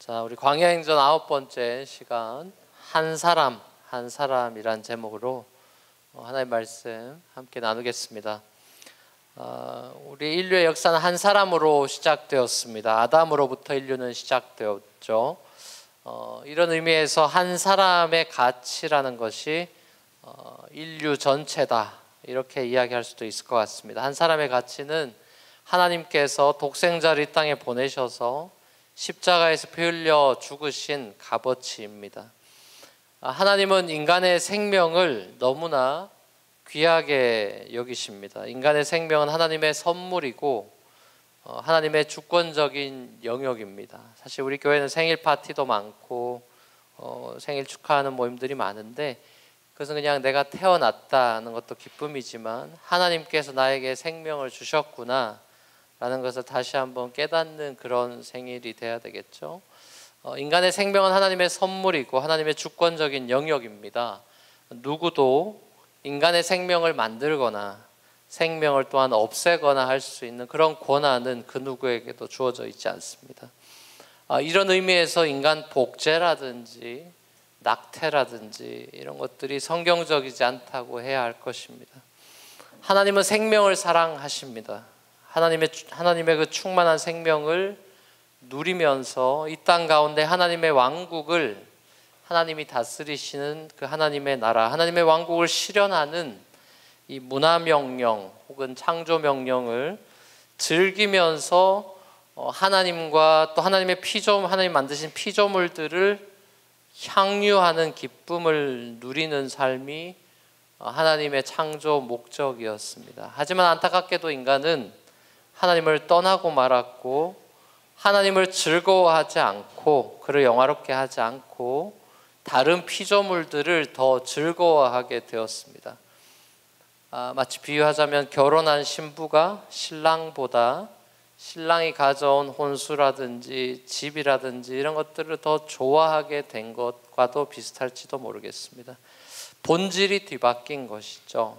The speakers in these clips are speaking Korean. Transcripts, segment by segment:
자, 우리 광야행전 9번째 시간 한 사람이란 제목으로 하나님의 말씀 함께 나누겠습니다. 우리 인류의 역사는 한 사람으로 시작되었습니다. 아담으로부터 인류는 시작되었죠. 이런 의미에서 한 사람의 가치라는 것이 인류 전체다, 이렇게 이야기할 수도 있을 것 같습니다. 한 사람의 가치는 하나님께서 독생자를 이 땅에 보내셔서 십자가에서 피 흘려 죽으신 값어치입니다. 하나님은 인간의 생명을 너무나 귀하게 여기십니다. 인간의 생명은 하나님의 선물이고 하나님의 주권적인 영역입니다. 사실 우리 교회는 생일 파티도 많고 생일 축하하는 모임들이 많은데, 그것은 그냥 내가 태어났다는 것도 기쁨이지만 하나님께서 나에게 생명을 주셨구나 라는 것을 다시 한번 깨닫는 그런 생일이 돼야 되겠죠. 인간의 생명은 하나님의 선물이고 하나님의 주권적인 영역입니다. 누구도 인간의 생명을 만들거나 생명을 또한 없애거나 할 수 있는 그런 권한은 그 누구에게도 주어져 있지 않습니다. 이런 의미에서 인간 복제라든지 낙태라든지 이런 것들이 성경적이지 않다고 해야 할 것입니다. 하나님은 생명을 사랑하십니다. 하나님의 그 충만한 생명을 누리면서 이 땅 가운데 하나님의 왕국을, 하나님이 다스리시는 그 하나님의 나라, 하나님의 왕국을 실현하는 이 문화명령 혹은 창조명령을 즐기면서 하나님과 또 하나님의 하나님 만드신 피조물들을 향유하는 기쁨을 누리는 삶이 하나님의 창조 목적이었습니다. 하지만 안타깝게도 인간은 하나님을 떠나고 말았고, 하나님을 즐거워하지 않고 그를 영화롭게 하지 않고 다른 피조물들을 더 즐거워하게 되었습니다. 마치 비유하자면 결혼한 신부가 신랑보다 신랑이 가져온 혼수라든지 집이라든지 이런 것들을 더 좋아하게 된 것과도 비슷할지도 모르겠습니다. 본질이 뒤바뀐 것이죠.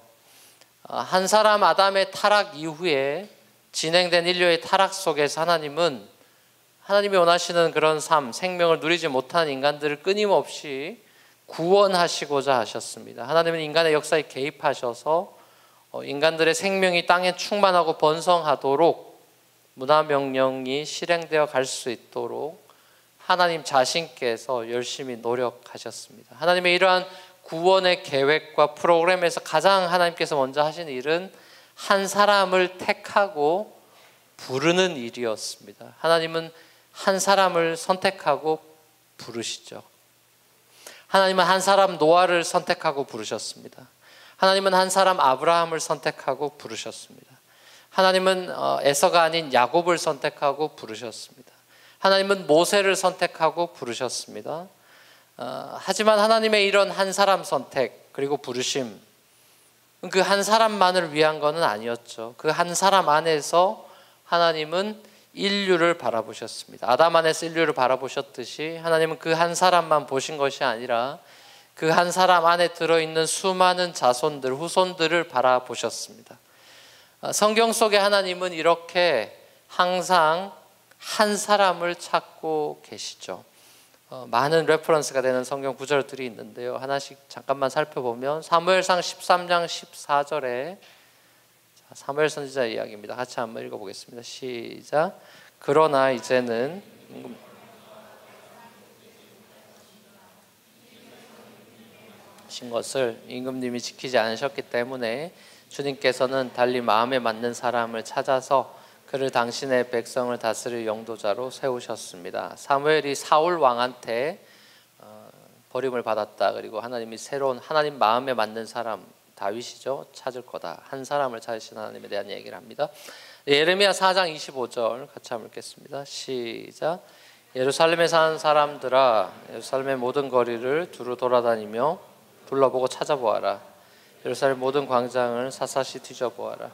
한 사람 아담의 타락 이후에 진행된 인류의 타락 속에서 하나님이 원하시는 그런 삶, 생명을 누리지 못한 인간들을 끊임없이 구원하시고자 하셨습니다. 하나님은 인간의 역사에 개입하셔서 인간들의 생명이 땅에 충만하고 번성하도록 문화명령이 실행되어 갈 수 있도록 하나님 자신께서 열심히 노력하셨습니다. 하나님의 이러한 구원의 계획과 프로그램에서 가장 하나님께서 먼저 하신 일은 한 사람을 택하고 부르는 일이었습니다. 하나님은 한 사람을 선택하고 부르시죠. 하나님은 한 사람 노아를 선택하고 부르셨습니다. 하나님은 한 사람 아브라함을 선택하고 부르셨습니다. 하나님은 에서가 아닌 야곱을 선택하고 부르셨습니다. 하나님은 모세를 선택하고 부르셨습니다. 하지만 하나님의 이런 한 사람 선택 그리고 부르심, 그 한 사람만을 위한 것은 아니었죠. 그 한 사람 안에서 하나님은 인류를 바라보셨습니다. 아담 안에서 인류를 바라보셨듯이 하나님은 그 한 사람만 보신 것이 아니라 그 한 사람 안에 들어있는 수많은 자손들, 후손들을 바라보셨습니다. 성경 속에 하나님은 이렇게 항상 한 사람을 찾고 계시죠. 많은 레퍼런스가 되는 성경 구절들이 있는데요. 하나씩 잠깐만 살펴보면 사무엘상 13장 14절에 사무엘 선지자 이야기입니다. 같이 한번 읽어보겠습니다. 시작. 그러나 이제는 신 것을 임금님이 지키지 않으셨기 때문에 주님께서는 달리 마음에 맞는 사람을 찾아서 그를 당신의 백성을 다스릴 영도자로 세우셨습니다. 사무엘이 사울 왕한테 버림을 받았다. 그리고 하나님이 새로운 하나님 마음에 맞는 사람, 다윗이죠, 찾을 거다. 한 사람을 찾으신 하나님에 대한 얘기를 합니다. 예레미야 4장 25절 같이 한번 읽겠습니다. 시작. 예루살렘에 사는 사람들아, 예루살렘의 모든 거리를 두루 돌아다니며 둘러보고 찾아보아라. 예루살렘 모든 광장을 샅샅이 뒤져보아라.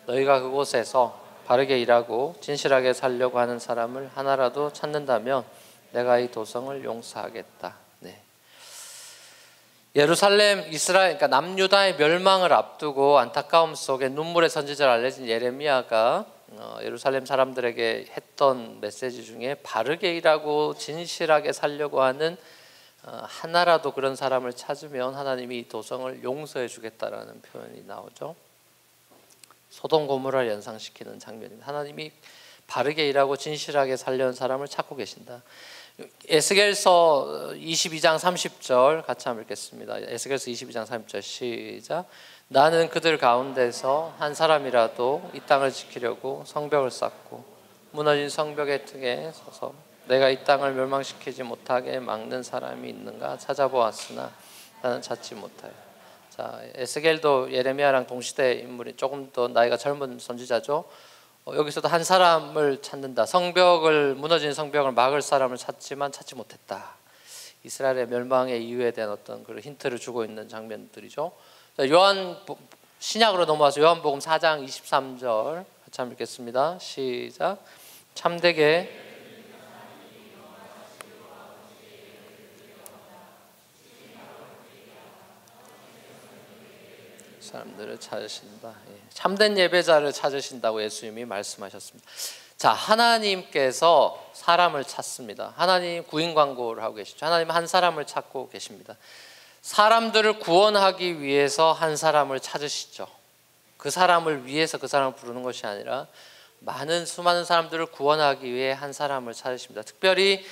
너희가 그곳에서 바르게 일하고 진실하게 살려고 하는 사람을 하나라도 찾는다면 내가 이 도성을 용서하겠다. 네. 예루살렘, 이스라엘, 그러니까 남유다의 멸망을 앞두고 안타까움 속에 눈물의 선지자를 알려진 예레미야가 예루살렘 사람들에게 했던 메시지 중에 바르게 일하고 진실하게 살려고 하는 하나라도 그런 사람을 찾으면 하나님이 이 도성을 용서해 주겠다라는 표현이 나오죠. 소돔 고모라를 연상시키는 장면입니다. 하나님이 바르게 일하고 진실하게 살려는 사람을 찾고 계신다. 에스겔서 22장 30절 같이 한번 읽겠습니다. 에스겔서 22장 30절 시작. 나는 그들 가운데서 한 사람이라도 이 땅을 지키려고 성벽을 쌓고 무너진 성벽의 틈에 서서 내가 이 땅을 멸망시키지 못하게 막는 사람이 있는가 찾아보았으나 나는 찾지 못하여. 자, 에스겔도 예레미야랑 동시대 인물이 조금 더 나이가 젊은 선지자죠. 여기서도 한 사람을 찾는다. 무너진 성벽을 막을 사람을 찾지만 찾지 못했다. 이스라엘의 멸망의 이유에 대한 어떤 그런 힌트를 주고 있는 장면들이죠. 자, 신약으로 넘어와서 요한복음 4장 23절 같이 한번 읽겠습니다. 시작. 참되게 사람들을 찾으신다. 참된 예배자를 찾으신다고 예수님이 말씀하셨습니다. 자, 하나님께서 사람을 찾습니다. 하나님 구인 광고를 하고 계시죠. 하나님 한 사람을 찾고 계십니다. 사람들을 구원하기 위해서 한 사람을 찾으시죠. 그 사람을 위해서 그 사람을 부르는 것이 아니라 수많은 사람들을 구원하기 위해 한 사람을 찾으십니다. 특별히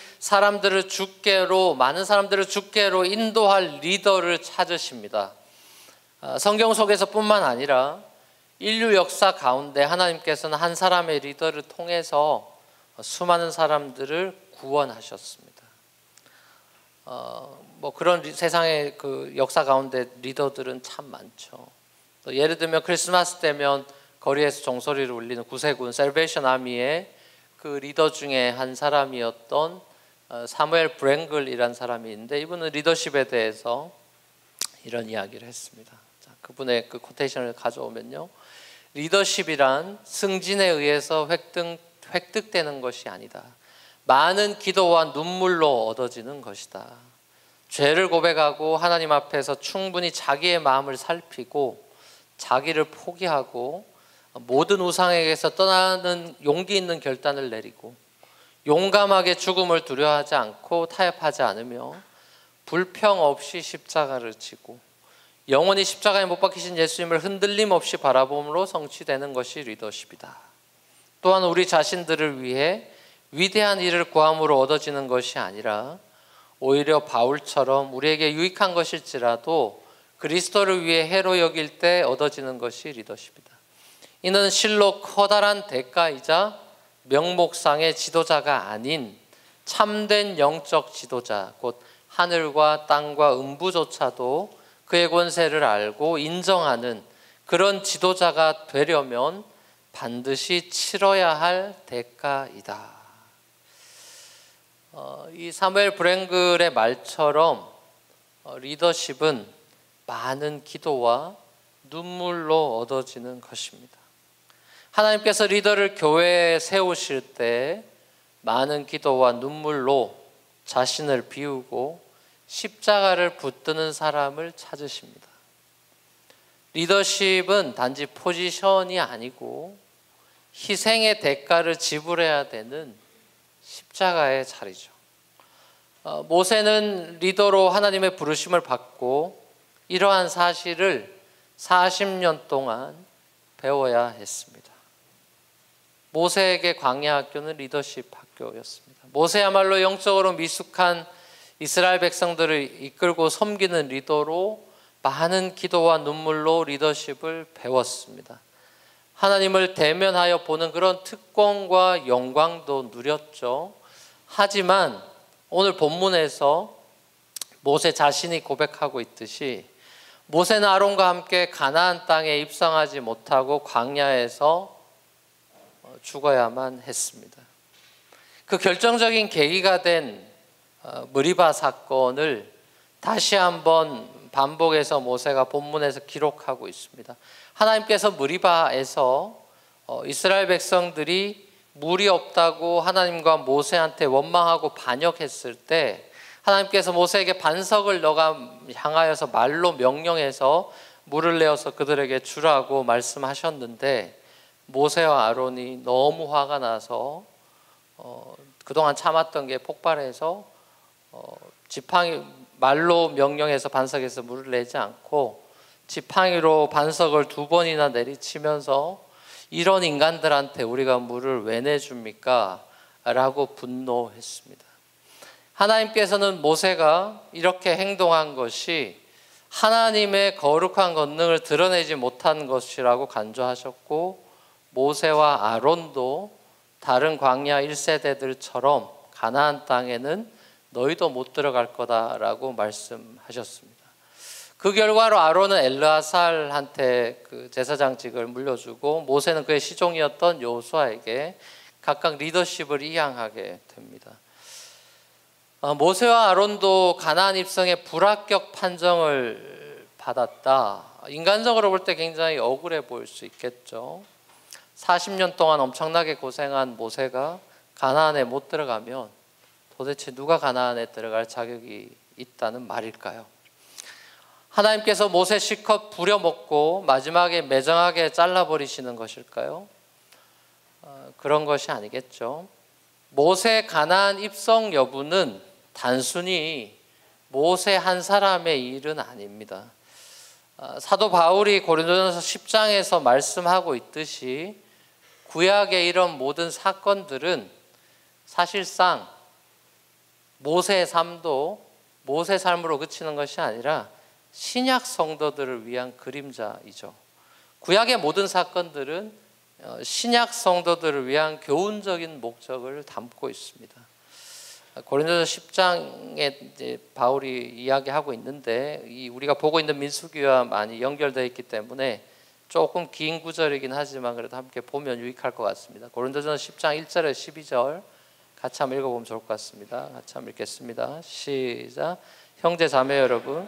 많은 사람들을 주께로 인도할 리더를 찾으십니다. 성경 속에서뿐만 아니라 인류 역사 가운데 하나님께서는 한 사람의 리더를 통해서 수많은 사람들을 구원하셨습니다. 그런 세상의 그 역사 가운데 리더들은 참 많죠. 예를 들면 크리스마스 때면 거리에서 종소리를 울리는 구세군 셀베이션 아미의 그 리더 중에 한 사람이었던 사무엘 브랭글이라는 사람이 있는데, 이분은 리더십에 대해서 이런 이야기를 했습니다. 자, 그분의 그 코테이션을 가져오면요, 리더십이란 승진에 의해서 획득되는 것이 아니다. 많은 기도와 눈물로 얻어지는 것이다. 죄를 고백하고 하나님 앞에서 충분히 자기의 마음을 살피고 자기를 포기하고 모든 우상에게서 떠나는 용기 있는 결단을 내리고 용감하게 죽음을 두려워하지 않고 타협하지 않으며 불평 없이 십자가를 지고 영원히 십자가에 못 박히신 예수님을 흔들림 없이 바라봄으로 성취되는 것이 리더십이다. 또한 우리 자신들을 위해 위대한 일을 구함으로 얻어지는 것이 아니라 오히려 바울처럼 우리에게 유익한 것일지라도 그리스도를 위해 해로 여길 때 얻어지는 것이 리더십이다. 이는 실로 커다란 대가이자 명목상의 지도자가 아닌 참된 영적 지도자, 곧 하늘과 땅과 음부조차도 그의 권세를 알고 인정하는 그런 지도자가 되려면 반드시 치러야 할 대가이다. 이 사무엘 브랭글의 말처럼 리더십은 많은 기도와 눈물로 얻어지는 것입니다. 하나님께서 리더를 교회에 세우실 때 많은 기도와 눈물로 자신을 비우고 십자가를 붙드는 사람을 찾으십니다. 리더십은 단지 포지션이 아니고 희생의 대가를 지불해야 되는 십자가의 자리죠. 모세는 리더로 하나님의 부르심을 받고 이러한 사실을 40년 동안 배워야 했습니다. 모세에게 광야 학교는 리더십 학교였습니다. 모세야말로 영적으로 미숙한 이스라엘 백성들을 이끌고 섬기는 리더로 많은 기도와 눈물로 리더십을 배웠습니다. 하나님을 대면하여 보는 그런 특권과 영광도 누렸죠. 하지만 오늘 본문에서 모세 자신이 고백하고 있듯이 모세는 아론과 함께 가나안 땅에 입성하지 못하고 광야에서 죽어야만 했습니다. 그 결정적인 계기가 된 무리바 사건을 다시 한번 반복해서 모세가 본문에서 기록하고 있습니다. 하나님께서 무리바에서 이스라엘 백성들이 물이 없다고 하나님과 모세한테 원망하고 반역했을 때 하나님께서 모세에게 반석을 너가 향하여서 말로 명령해서 물을 내어서 그들에게 주라고 말씀하셨는데 모세와 아론이 너무 화가 나서 그동안 참았던 게 폭발해서 지팡이 말로 명령해서 반석에서 물을 내지 않고 지팡이로 반석을 2번이나 내리치면서 이런 인간들한테 우리가 물을 왜 내줍니까? 라고 분노했습니다. 하나님께서는 모세가 이렇게 행동한 것이 하나님의 거룩한 권능을 드러내지 못한 것이라고 간주하셨고, 모세와 아론도 다른 광야 1세대들처럼 가나안 땅에는 너희도 못 들어갈 거다라고 말씀하셨습니다. 그 결과로 아론은 엘르아살한테 그 제사장직을 물려주고, 모세는 그의 시종이었던 여호수아에게 각각 리더십을 이양하게 됩니다. 모세와 아론도 가나안 입성의 불합격 판정을 받았다. 인간적으로 볼 때 굉장히 억울해 보일 수 있겠죠. 40년 동안 엄청나게 고생한 모세가 가나안에 못 들어가면 도대체 누가 가나안에 들어갈 자격이 있다는 말일까요? 하나님께서 모세 실컷 부려먹고 마지막에 매정하게 잘라버리시는 것일까요? 그런 것이 아니겠죠. 모세 가나안 입성 여부는 단순히 모세 한 사람의 일은 아닙니다. 사도 바울이 고린도전서 10장에서 말씀하고 있듯이 구약의 이런 모든 사건들은 사실상 모세의 삶도 모세 삶으로 그치는 것이 아니라 신약 성도들을 위한 그림자이죠. 구약의 모든 사건들은 신약 성도들을 위한 교훈적인 목적을 담고 있습니다. 고린도서 10장에 이제 바울이 이야기하고 있는데, 우리가 보고 있는 민수기와 많이 연결되어 있기 때문에 조금 긴 구절이긴 하지만 그래도 함께 보면 유익할 것 같습니다. 고린도서 10장 1절에 12절 같이 한번 읽어보면 좋을 것 같습니다. 같이 한번 읽겠습니다. 시작. 형제 자매 여러분,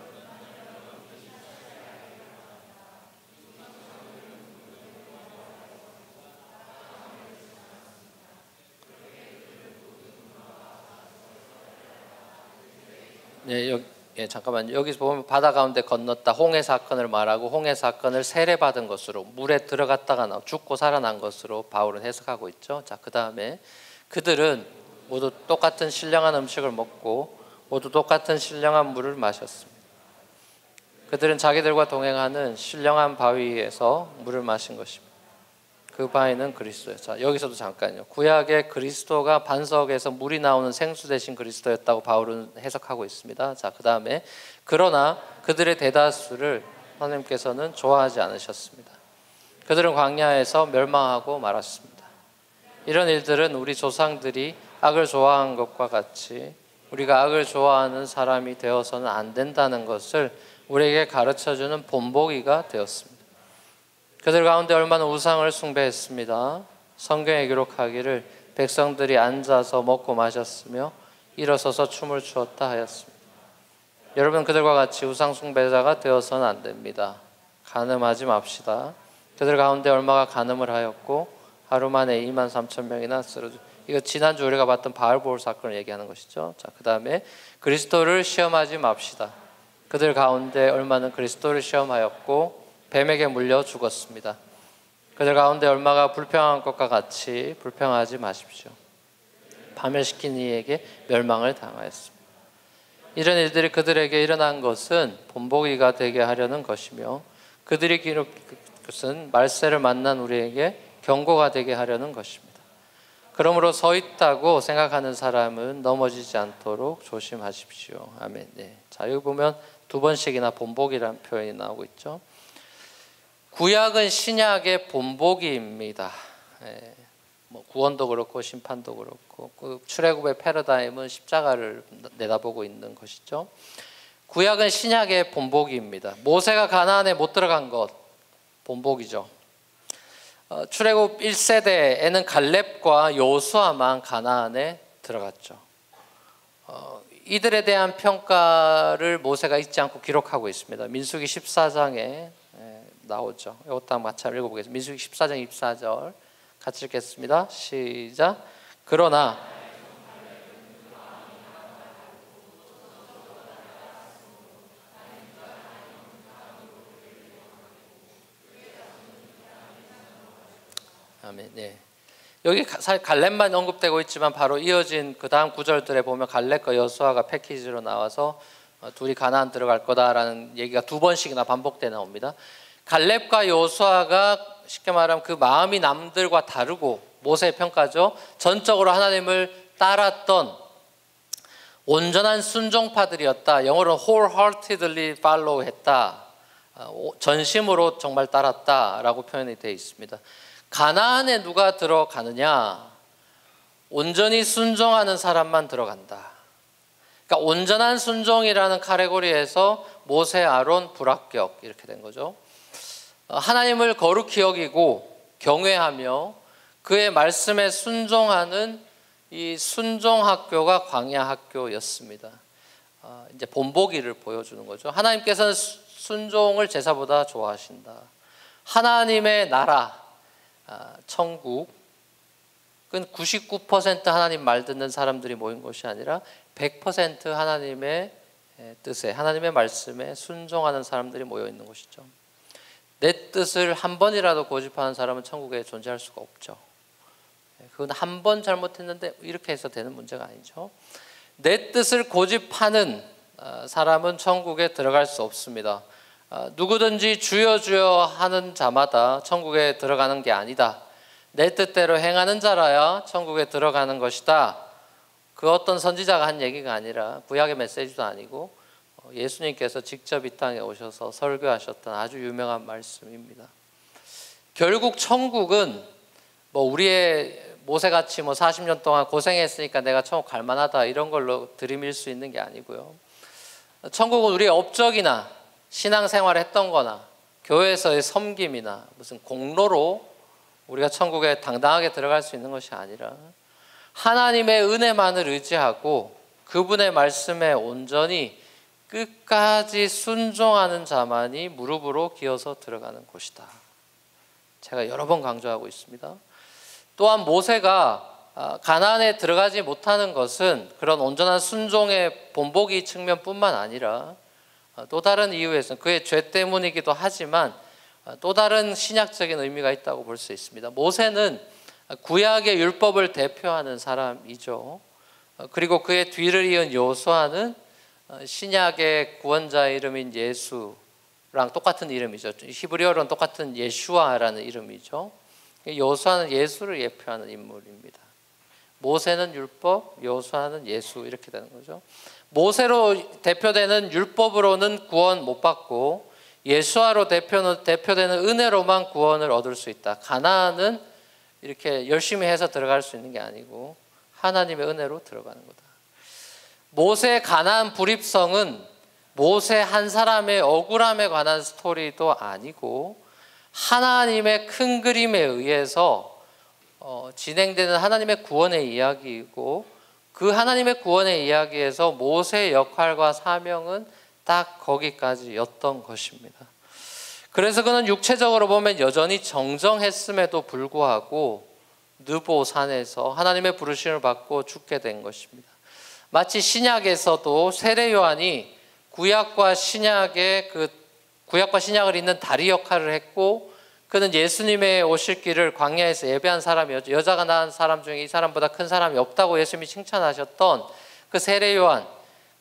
잠깐만요. 여기서 보면 바다 가운데 건넜다, 홍해 사건을 말하고 홍해 사건을 세례받은 것으로, 물에 들어갔다가 죽고 살아난 것으로 바울은 해석하고 있죠. 자, 그 다음에 그들은 모두 똑같은 신령한 음식을 먹고 모두 똑같은 신령한 물을 마셨습니다. 그들은 자기들과 동행하는 신령한 바위에서 물을 마신 것입니다. 그 바위는 그리스도예요. 자, 여기서도 잠깐요. 구약의 그리스도가 반석에서 물이 나오는 생수 대신 그리스도였다고 바울은 해석하고 있습니다. 자, 그 다음에 그러나 그들의 대다수를 하나님께서는 좋아하지 않으셨습니다. 그들은 광야에서 멸망하고 말았습니다. 이런 일들은 우리 조상들이 악을 좋아한 것과 같이 우리가 악을 좋아하는 사람이 되어서는 안 된다는 것을 우리에게 가르쳐주는 본보기가 되었습니다. 그들 가운데 얼마나 우상을 숭배했습니다. 성경에 기록하기를 백성들이 앉아서 먹고 마셨으며 일어서서 춤을 추었다 하였습니다. 여러분, 그들과 같이 우상 숭배자가 되어서는 안 됩니다. 간음하지 맙시다. 그들 가운데 얼마가 간음을 하였고 하루 만에 23,000명이나 쓰러져. 이거 지난주 우리가 봤던 바알보올 사건을 얘기하는 것이죠. 자, 그 다음에 그리스도를 시험하지 맙시다. 그들 가운데 얼마는 그리스도를 시험하였고 뱀에게 물려 죽었습니다. 그들 가운데 얼마가 불평한 것과 같이 불평하지 마십시오. 파멸시킨 이에게 멸망을 당하였습니다. 이런 일들이 그들에게 일어난 것은 본보기가 되게 하려는 것이며, 그들이 기록한 것은 말세를 만난 우리에게 경고가 되게 하려는 것입니다. 그러므로 서 있다고 생각하는 사람은 넘어지지 않도록 조심하십시오. 아멘. 네. 자, 여기 보면 2번씩이나 본보기라는 표현이 나오고 있죠. 구약은 신약의 본보기입니다. 구원도 그렇고 심판도 그렇고, 그 출애굽의 패러다임은 십자가를 내다보고 있는 것이죠. 구약은 신약의 본보기입니다. 모세가 가나안에 못 들어간 것 본보기죠. 출애굽 1세대에는 갈렙과 여호수아만 가나안에 들어갔죠. 이들에 대한 평가를 모세가 잊지 않고 기록하고 있습니다. 민수기 14장에 나오죠. 이것도 한번 같이 읽어보겠습니다. 민수기 14장 24절 같이 읽겠습니다. 시작. 그러나 아멘. 네. 여기 사실 갈렙만 언급되고 있지만 바로 이어진 그 다음 구절들에 보면 갈렙과 여호수아가 패키지로 나와서 둘이 가나안 들어갈 거다라는 얘기가 두 번씩이나 반복돼 나옵니다. 갈렙과 여호수아가 쉽게 말하면 그 마음이 남들과 다르고, 모세의 평가죠. 전적으로 하나님을 따랐던 온전한 순종파들이었다. 영어로는 wholeheartedly follow 했다. 전심으로 정말 따랐다라고 표현이 되어 있습니다. 가나안에 누가 들어가느냐? 온전히 순종하는 사람만 들어간다. 그러니까 온전한 순종이라는 카테고리에서 모세, 아론, 불합격 이렇게 된 거죠. 하나님을 거룩히 여기고 경외하며 그의 말씀에 순종하는 이 순종학교가 광야학교였습니다. 이제 본보기를 보여주는 거죠. 하나님께서는 순종을 제사보다 좋아하신다. 하나님의 나라, 천국은 99% 하나님 말 듣는 사람들이 모인 것이 아니라 100% 하나님의 뜻에, 하나님의 말씀에 순종하는 사람들이 모여 있는 것이죠. 내 뜻을 한 번이라도 고집하는 사람은 천국에 존재할 수가 없죠. 그건 한 번 잘못했는데 이렇게 해서 되는 문제가 아니죠. 내 뜻을 고집하는 사람은 천국에 들어갈 수 없습니다. 누구든지 주여 주여 하는 자마다 천국에 들어가는 게 아니다. 내 뜻대로 행하는 자라야 천국에 들어가는 것이다. 그 어떤 선지자가 한 얘기가 아니라, 구약의 메시지도 아니고 예수님께서 직접 이 땅에 오셔서 설교하셨던 아주 유명한 말씀입니다. 결국 천국은 우리의 모세같이 40년 동안 고생했으니까 내가 천국 갈 만하다 이런 걸로 들이밀 수 있는 게 아니고요. 천국은 우리의 업적이나 신앙생활을 했던 거나 교회에서의 섬김이나 무슨 공로로 우리가 천국에 당당하게 들어갈 수 있는 것이 아니라 하나님의 은혜만을 의지하고 그분의 말씀에 온전히 끝까지 순종하는 자만이 무릎으로 기어서 들어가는 곳이다. 제가 여러 번 강조하고 있습니다. 또한 모세가 가나안에 들어가지 못하는 것은 그런 온전한 순종의 본보기 측면뿐만 아니라 또 다른 이유에서 그의 죄 때문이기도 하지만 또 다른 신약적인 의미가 있다고 볼 수 있습니다. 모세는 구약의 율법을 대표하는 사람이죠. 그리고 그의 뒤를 이은 여호수아는 신약의 구원자의 이름인 예수랑 똑같은 이름이죠. 히브리어로는 똑같은 예슈아라는 이름이죠. 여호수아는 예수를 예표하는 인물입니다. 모세는 율법, 여호수아는 예수, 이렇게 되는 거죠. 모세로 대표되는 율법으로는 구원 못 받고 예수아로 대표되는 은혜로만 구원을 얻을 수 있다. 가나안은 이렇게 열심히 해서 들어갈 수 있는 게 아니고 하나님의 은혜로 들어가는 거다. 모세 가나안 불입성은 모세 한 사람의 억울함에 관한 스토리도 아니고 하나님의 큰 그림에 의해서 진행되는 하나님의 구원의 이야기이고, 그 하나님의 구원의 이야기에서 모세의 역할과 사명은 딱 거기까지였던 것입니다. 그래서 그는 육체적으로 보면 여전히 정정했음에도 불구하고 느보 산에서 하나님의 부르심을 받고 죽게 된 것입니다. 마치 신약에서도 세례 요한이 구약과 신약을 잇는 다리 역할을 했고, 그는 예수님의 오실 길을 광야에서 예배한 사람이었죠. 여자가 낳은 사람 중에 이 사람보다 큰 사람이 없다고 예수님이 칭찬하셨던 그 세례 요한,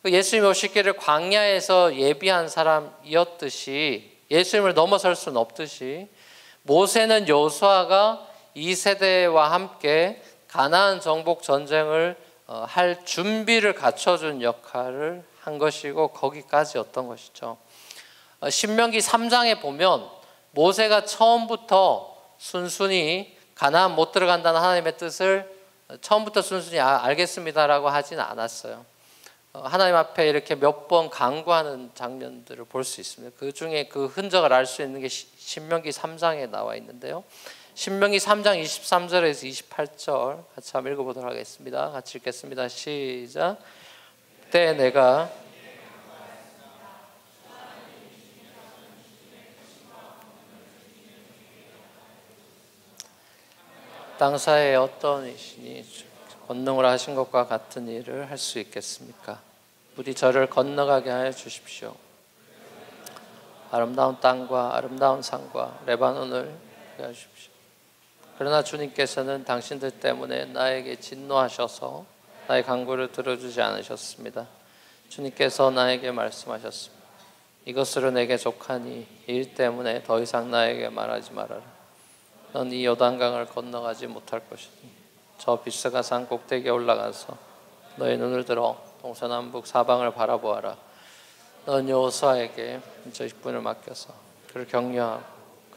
그 예수님의 오실 길을 광야에서 예비한 사람이었듯이, 예수님을 넘어설 수는 없듯이 모세는 여호수아가 이 세대와 함께 가나안 정복 전쟁을 할 준비를 갖춰준 역할을 한 것이고 거기까지였던 것이죠. 신명기 3장에 보면 모세가 처음부터 순순히 가나안 못 들어간다는 하나님의 뜻을 처음부터 순순히 알겠습니다라고 하진 않았어요. 하나님 앞에 이렇게 몇 번 간구하는 장면들을 볼 수 있습니다. 그 중에 그 흔적을 알 수 있는 게 신명기 3장에 나와 있는데요. 신명기 3장 23절에서 28절 같이 한번 읽어보도록 하겠습니다. 같이 읽겠습니다. 시작. 그때 내가 땅사에 어떤 이신이 권능을 하신 것과 같은 일을 할 수 있겠습니까? 부디 저를 건너가게 하여 주십시오. 아름다운 땅과 아름다운 산과 레바논을 하여 주십시오. 그러나 주님께서는 당신들 때문에 나에게 진노하셔서 나의 간구를 들어주지 않으셨습니다. 주님께서 나에게 말씀하셨습니다. 이것으로 내게 족하니 이 일 때문에 더 이상 나에게 말하지 말아라. 넌 이 요단강을 건너가지 못할 것이니 저 비스가 산 꼭대기에 올라가서 너의 눈을 들어 동서남북 사방을 바라보아라. 넌 여호수아에게 저 직분을 맡겨서 그를 격려하고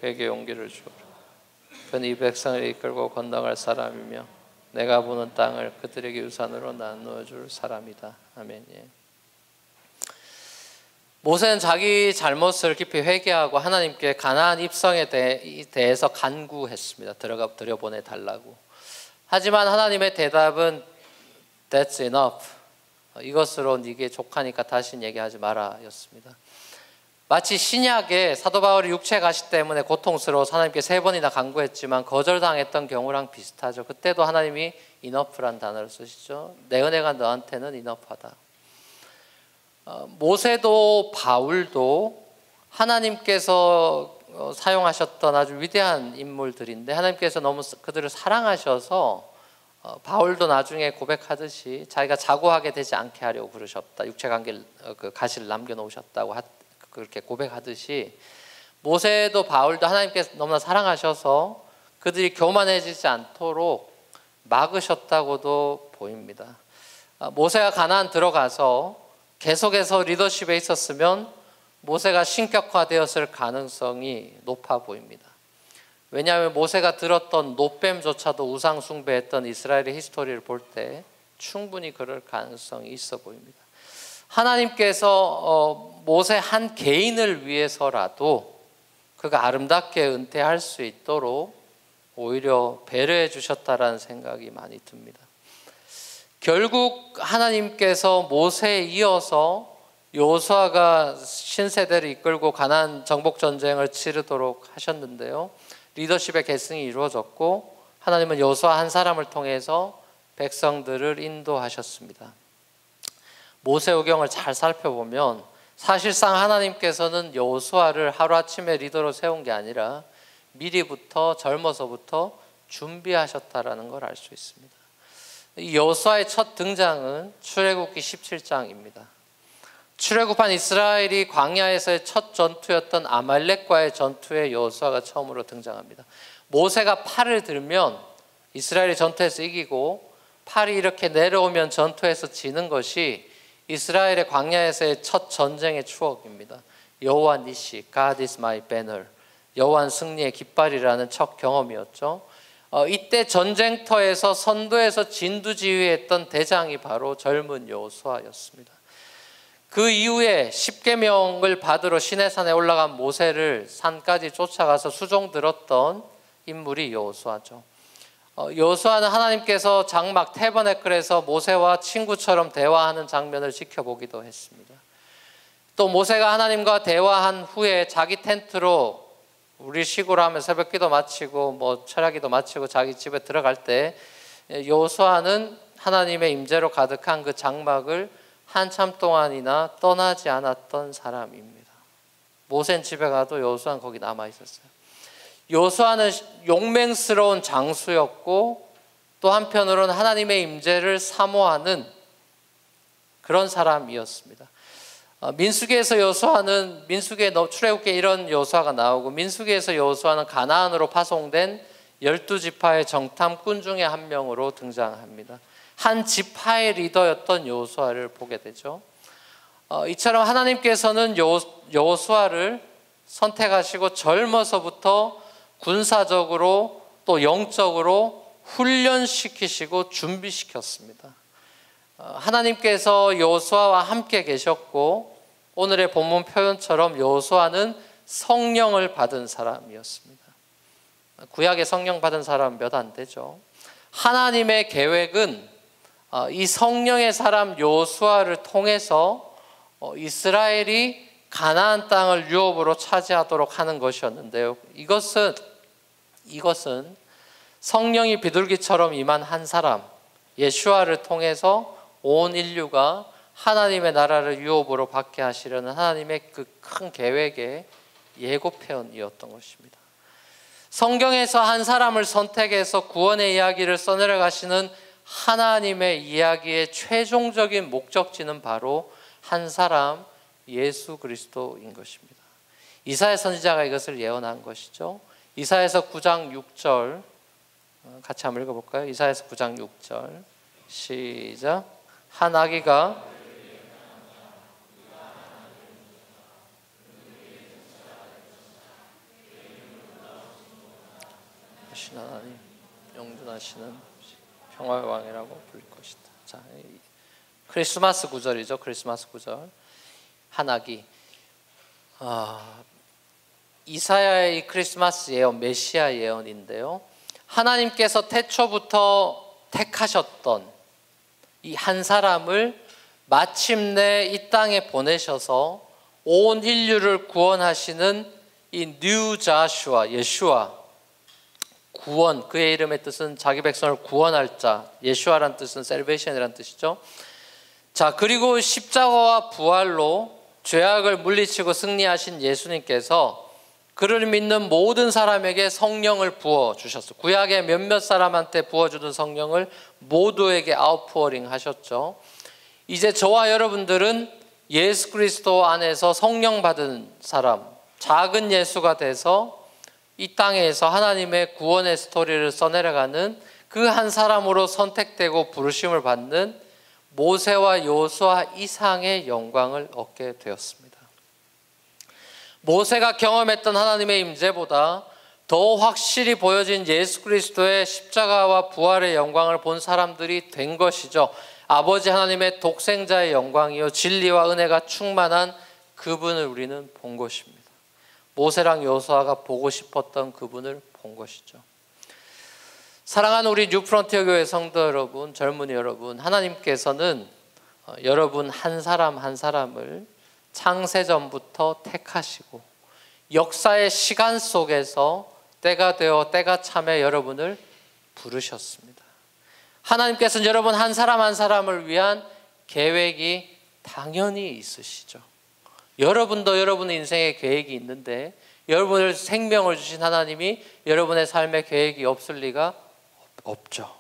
그에게 용기를 주어라. 그는 이 백성을 이끌고 건너갈 사람이며 내가 보는 땅을 그들에게 유산으로 나누어 줄 사람이다. 아멘. 모세는 자기 잘못을 깊이 회개하고 하나님께 가나안 입성에 대해서 간구했습니다. 들여보내 달라고. 하지만 하나님의 대답은 That's enough. 이것으로 네게 족하니까 다시는 얘기하지 마라 였습니다. 마치 신약에 사도 바울이 육체 가시 때문에 고통스러워서 하나님께 3번이나 간구했지만 거절당했던 경우랑 비슷하죠. 그때도 하나님이 enough란 단어를 쓰시죠. 내 은혜가 너한테는 enough하다. 모세도 바울도 하나님께서 사용하셨던 아주 위대한 인물들인데 하나님께서 너무 그들을 사랑하셔서 바울도 나중에 고백하듯이 자기가 자고하게 되지 않게 하려고 그러셨다. 육체 관계를 가시를 남겨놓으셨다고 그렇게 고백하듯이 모세도 바울도 하나님께서 너무나 사랑하셔서 그들이 교만해지지 않도록 막으셨다고도 보입니다. 모세가 가나안 들어가서 계속해서 리더십에 있었으면 모세가 신격화되었을 가능성이 높아 보입니다. 왜냐하면 모세가 들었던 노뱀조차도 우상 숭배했던 이스라엘의 히스토리를 볼 때 충분히 그럴 가능성이 있어 보입니다. 하나님께서 모세 한 개인을 위해서라도 그가 아름답게 은퇴할 수 있도록 오히려 배려해 주셨다라는 생각이 많이 듭니다. 결국 하나님께서 모세에 이어서 여호수아가 신세대를 이끌고 가나안 정복 전쟁을 치르도록 하셨는데요. 리더십의 계승이 이루어졌고 하나님은 여호수아 한 사람을 통해서 백성들을 인도하셨습니다. 모세오경을 잘 살펴보면 사실상 하나님께서는 여호수아를 하루아침에 리더로 세운 게 아니라 미리부터 젊어서부터 준비하셨다라는 걸 알 수 있습니다. 여호수아의 첫 등장은 출애굽기 17장입니다. 출애굽한 이스라엘이 광야에서의 첫 전투였던 아말렉과의 전투에 여호수아가 처음으로 등장합니다. 모세가 팔을 들면 이스라엘이 전투에서 이기고 팔이 이렇게 내려오면 전투에서 지는 것이 이스라엘의 광야에서의 첫 전쟁의 추억입니다. 여호와 니시, God is my banner, 여호와는 승리의 깃발이라는 첫 경험이었죠. 이때 전쟁터에서 선도에서 진두지휘했던 대장이 바로 젊은 여호수아였습니다. 그 이후에 십계명을 받으러 시내산에 올라간 모세를 산까지 쫓아가서 수종 들었던 인물이 여호수아죠. 여호수아는 하나님께서 장막 태버네클에서 모세와 친구처럼 대화하는 장면을 지켜보기도 했습니다. 또 모세가 하나님과 대화한 후에 자기 텐트로 우리식으로 하면 새벽기도 마치고 철야기도 마치고 자기 집에 들어갈 때 여호수아는 하나님의 임재로 가득한 그 장막을 한참 동안이나 떠나지 않았던 사람입니다. 모세는 집에 가도 여호수아는 거기 남아 있었어요. 여호수아는 용맹스러운 장수였고 또 한편으로는 하나님의 임재를 사모하는 그런 사람이었습니다. 민수기에서 여호수아는 출애굽기에 이런 여호수아가 나오고 민수기에서 여호수아는 가나안으로 파송된 12지파의 정탐꾼 중에 한 명으로 등장합니다. 한 지파의 리더였던 여호수아를 보게 되죠. 이처럼 하나님께서는 여호수아를 선택하시고 젊어서부터 군사적으로 또 영적으로 훈련시키시고 준비시켰습니다. 하나님께서 여호수아와 함께 계셨고 오늘의 본문 표현처럼 여호수아는 성령을 받은 사람이었습니다. 구약에 성령 받은 사람 몇 안 되죠. 하나님의 계획은 이 성령의 사람 여호수아를 통해서 이스라엘이 가나안 땅을 유업으로 차지하도록 하는 것이었는데요. 이것은 성령이 비둘기처럼 임한 한 사람 예수아를 통해서 온 인류가 하나님의 나라를 유업으로 받게 하시려는 하나님의 그 큰 계획의 예고편이었던 것입니다. 성경에서 한 사람을 선택해서 구원의 이야기를 써내려 가시는 하나님의 이야기의 최종적인 목적지는 바로 한 사람, 예수 그리스도인 것입니다. 이사야 선지자가 이것을 예언한 것이죠. 이사야서 9장 6절 같이 한번 읽어볼까요? 이사야서 9장 6절 시작. 한 아기가 하나님 영존하시는 평화의 왕이라고 불릴 것이다. 자, 크리스마스 구절이죠. 크리스마스 구절. 한 아기. 이사야의 크리스마스 예언, 메시아 예언인데요. 하나님께서 태초부터 택하셨던 이 한 사람을 마침내 이 땅에 보내셔서 온 인류를 구원하시는 이 뉴 자슈아, 예슈아, 구원, 그의 이름의 뜻은 자기 백성을 구원할 자, 예슈아란 뜻은 셀베이션이란 뜻이죠. 자, 그리고 십자가와 부활로 죄악을 물리치고 승리하신 예수님께서 그를 믿는 모든 사람에게 성령을 부어주셨어요. 구약의 몇몇 사람한테 부어주던 성령을 모두에게 아웃포어링 하셨죠. 이제 저와 여러분들은 예수 그리스도 안에서 성령 받은 사람, 작은 예수가 돼서 이 땅에서 하나님의 구원의 스토리를 써내려가는 그 한 사람으로 선택되고 부르심을 받는 모세와 여호수아 이상의 영광을 얻게 되었습니다. 모세가 경험했던 하나님의 임재보다 더 확실히 보여진 예수 그리스도의 십자가와 부활의 영광을 본 사람들이 된 것이죠. 아버지 하나님의 독생자의 영광이요 진리와 은혜가 충만한 그분을 우리는 본 것입니다. 모세랑 여호수아가 보고 싶었던 그분을 본 것이죠. 사랑하는 우리 뉴프론티어 교회 성도 여러분, 젊은이 여러분, 하나님께서는 여러분 한 사람 한 사람을 창세전부터 택하시고 역사의 시간 속에서 때가 되어 때가 참에 여러분을 부르셨습니다. 하나님께서는 여러분 한 사람 한 사람을 위한 계획이 당연히 있으시죠. 여러분도 여러분의 인생에 계획이 있는데 여러분을 생명을 주신 하나님이 여러분의 삶에 계획이 없을 리가 없죠.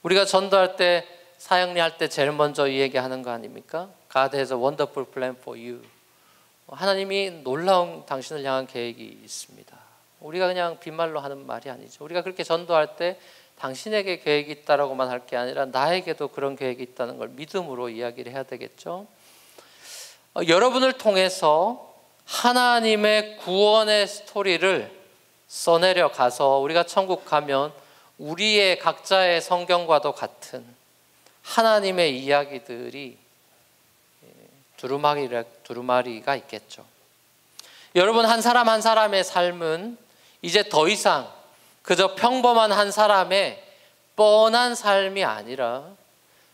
우리가 전도할 때 사역리 할 때 제일 먼저 이 얘기하는 거 아닙니까? God has a wonderful plan for you. 하나님이 놀라운 당신을 향한 계획이 있습니다. 우리가 그냥 빈말로 하는 말이 아니죠. 우리가 그렇게 전도할 때 당신에게 계획이 있다라고만 할 게 아니라 나에게도 그런 계획이 있다는 걸 믿음으로 이야기를 해야 되겠죠. 여러분을 통해서 하나님의 구원의 스토리를 써내려 가서 우리가 천국 가면 우리의 각자의 성경과도 같은 하나님의 이야기들이 두루마리가 있겠죠. 여러분 한 사람 한 사람의 삶은 이제 더 이상 그저 평범한 한 사람의 뻔한 삶이 아니라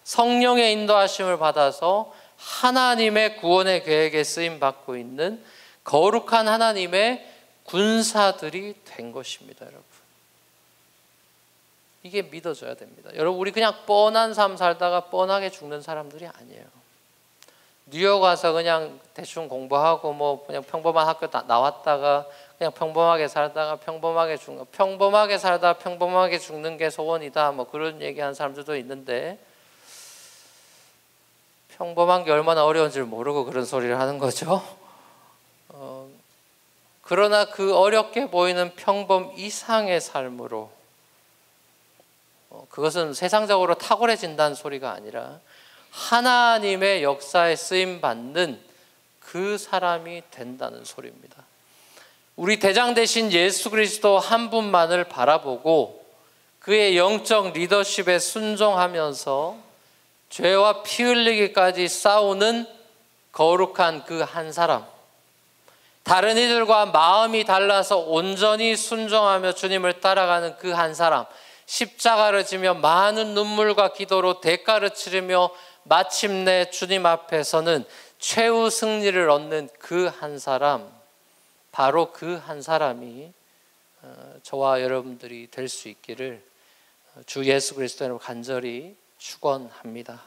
성령의 인도하심을 받아서 하나님의 구원의 계획에 쓰임받고 있는 거룩한 하나님의 군사들이 된 것입니다. 여러분, 이게 믿어져야 됩니다. 여러분, 우리 그냥 뻔한 삶 살다가 뻔하게 죽는 사람들이 아니에요. 뉴욕 와서 그냥 대충 공부하고 뭐 그냥 평범한 학교 나왔다가 그냥 평범하게 살다가 평범하게 죽는, 평범하게 살다가 평범하게 죽는 게 소원이다, 뭐 그런 얘기하는 사람들도 있는데 평범한 게 얼마나 어려운지를 모르고 그런 소리를 하는 거죠. 그러나 그 어렵게 보이는 평범 이상의 삶으로 그것은 세상적으로 탁월해진다는 소리가 아니라 하나님의 역사에 쓰임받는 그 사람이 된다는 소리입니다. 우리 대장 되신 예수 그리스도 한 분만을 바라보고 그의 영적 리더십에 순종하면서 죄와 피 흘리기까지 싸우는 거룩한 그 한 사람, 다른 이들과 마음이 달라서 온전히 순종하며 주님을 따라가는 그 한 사람, 십자가를 지며 많은 눈물과 기도로 대가를 치르며 마침내 주님 앞에서는 최후 승리를 얻는 그 한 사람, 바로 그 한 사람이 저와 여러분들이 될 수 있기를 주 예수 그리스도로 간절히 축원합니다.